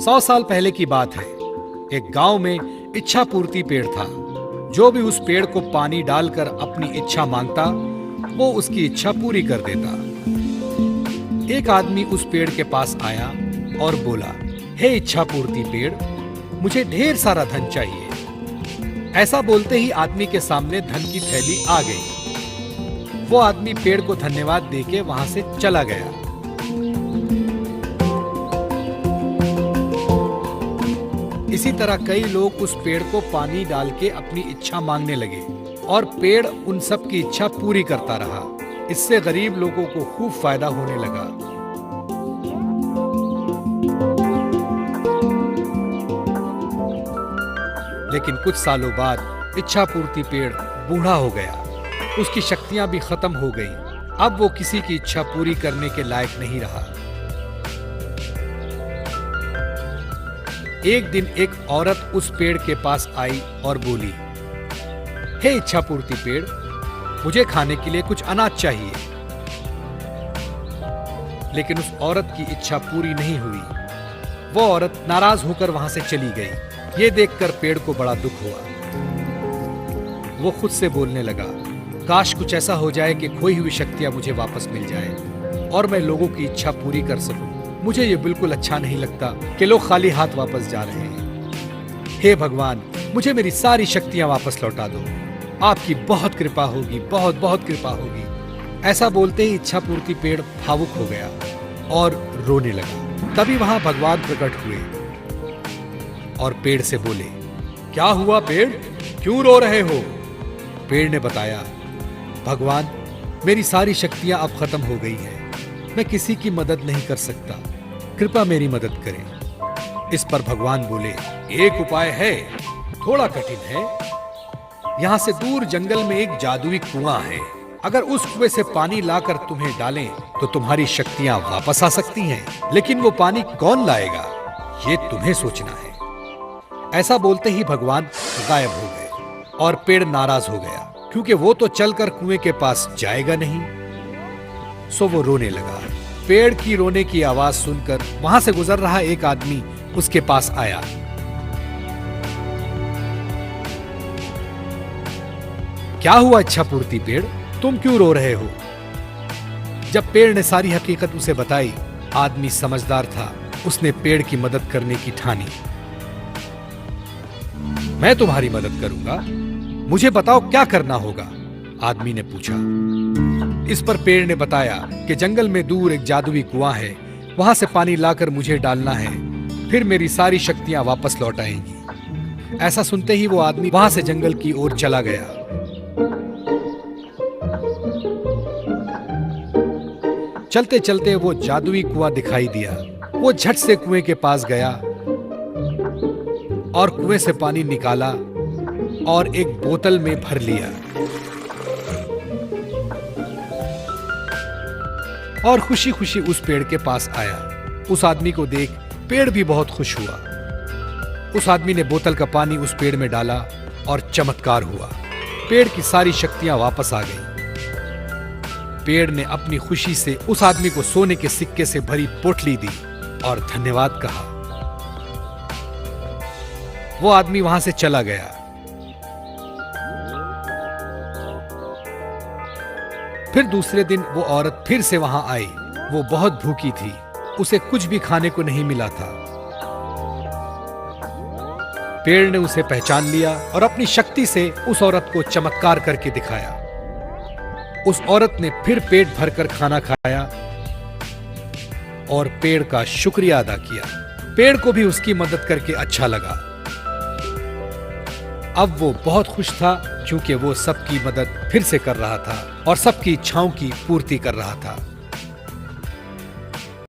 100 साल पहले की बात है। एक गांव में इच्छा पूर्ति पेड़ था। जो भी उस पेड़ को पानी डालकर अपनी इच्छा मांगता, वो उसकी इच्छा पूरी कर देता। एक आदमी उस पेड़ के पास आया और बोला, हे इच्छा पूर्ति पेड़, मुझे ढेर सारा धन चाहिए। ऐसा बोलते ही आदमी के सामने धन की थैली आ गई। वो आदमी पेड़ को धन्यवाद देके वहां से चला गया। इसी तरह कई लोग उस पेड़ को पानी डाल के अपनी इच्छा मांगने लगे और पेड़ उन सब की इच्छा पूरी करता रहा। इससे गरीब लोगों को खूब फायदा होने लगा। लेकिन कुछ सालों बाद इच्छा पूर्ति पेड़ बूढ़ा हो गया। उसकी शक्तियां भी खत्म हो गईं। अब वो किसी की इच्छा पूरी करने के लायक नहीं रहा। एक दिन एक औरत उस पेड़ के पास आई और बोली, हे इच्छा पूर्ति पेड़, मुझे खाने के लिए कुछ अनाज चाहिए। लेकिन उस औरत की इच्छा पूरी नहीं हुई। वो औरत नाराज होकर वहां से चली गई। ये देखकर पेड़ को बड़ा दुख हुआ। वो खुद से बोलने लगा, काश कुछ ऐसा हो जाए कि खोई हुई शक्तियां मुझे वापस मिल जाए और मैं लोगों की इच्छा पूरी कर सकूं। मुझे ये बिल्कुल अच्छा नहीं लगता कि लोग खाली हाथ वापस जा रहे हैं। हे भगवान, मुझे मेरी सारी शक्तियां वापस लौटा दो। आपकी बहुत कृपा होगी, बहुत बहुत कृपा होगी। ऐसा बोलते ही इच्छा पूर्ति पेड़ भावुक हो गया और रोने लगा। तभी वहां भगवान प्रकट हुए और पेड़ से बोले, क्या हुआ पेड़, क्यों रो रहे हो? पेड़ ने बताया, भगवान, मेरी सारी शक्तियां अब खत्म हो गई हैं। मैं किसी की मदद नहीं कर सकता, कृपया मेरी मदद करें। इस पर भगवान बोले, एक उपाय है, थोड़ा कठिन है। यहां से दूर जंगल में एक जादुई कुआं है। अगर उस कुएं से पानी लाकर तुम्हें डालें तो तुम्हारी शक्तियां वापस आ सकती हैं। लेकिन वो पानी कौन लाएगा, ये तुम्हें सोचना है। ऐसा बोलते ही भगवान गायब हो गए और पेड़ नाराज हो गया, क्योंकि वो तो चलकर कुएं के पास जाएगा नहीं। सो वो रोने लगा। पेड़ की रोने की आवाज सुनकर वहां से गुजर रहा एक आदमी उसके पास आया। क्या हुआ इच्छा पूर्ति पेड़, तुम क्यों रो रहे हो? जब पेड़ ने सारी हकीकत उसे बताई, आदमी समझदार था। उसने पेड़ की मदद करने की ठानी। मैं तुम्हारी मदद करूंगा, मुझे बताओ क्या करना होगा? आदमी ने पूछा। इस पर पेड़ ने बताया कि जंगल में दूर एक जादुई कुआं है, वहां से पानी लाकर मुझे डालना है, फिर मेरी सारी शक्तियां वापस लौट आएंगी। ऐसा सुनते ही वो आदमी वहां से जंगल की ओर चला गया। चलते चलते वो जादुई कुआं दिखाई दिया। वो झट से कुएं के पास गया और कुएं से पानी निकाला और एक बोतल में भर लिया और खुशी खुशी उस पेड़ के पास आया। उस आदमी को देख पेड़ भी बहुत खुश हुआ। उस आदमी ने बोतल का पानी उस पेड़ में डाला और चमत्कार हुआ। पेड़ की सारी शक्तियां वापस आ गईं। पेड़ ने अपनी खुशी से उस आदमी को सोने के सिक्के से भरी पोटली दी और धन्यवाद कहा। वो आदमी वहां से चला गया। फिर दूसरे दिन वो औरत फिर से वहां आई। वो बहुत भूखी थी, उसे कुछ भी खाने को नहीं मिला था। पेड़ ने उसे पहचान लिया और अपनी शक्ति से उस औरत को चमत्कार करके दिखाया। उस औरत ने फिर पेट भरकर खाना खाया और पेड़ का शुक्रिया अदा किया। पेड़ को भी उसकी मदद करके अच्छा लगा। अब वो बहुत खुश था, क्योंकि वो सबकी मदद फिर से कर रहा था और सबकी इच्छाओं की पूर्ति कर रहा था।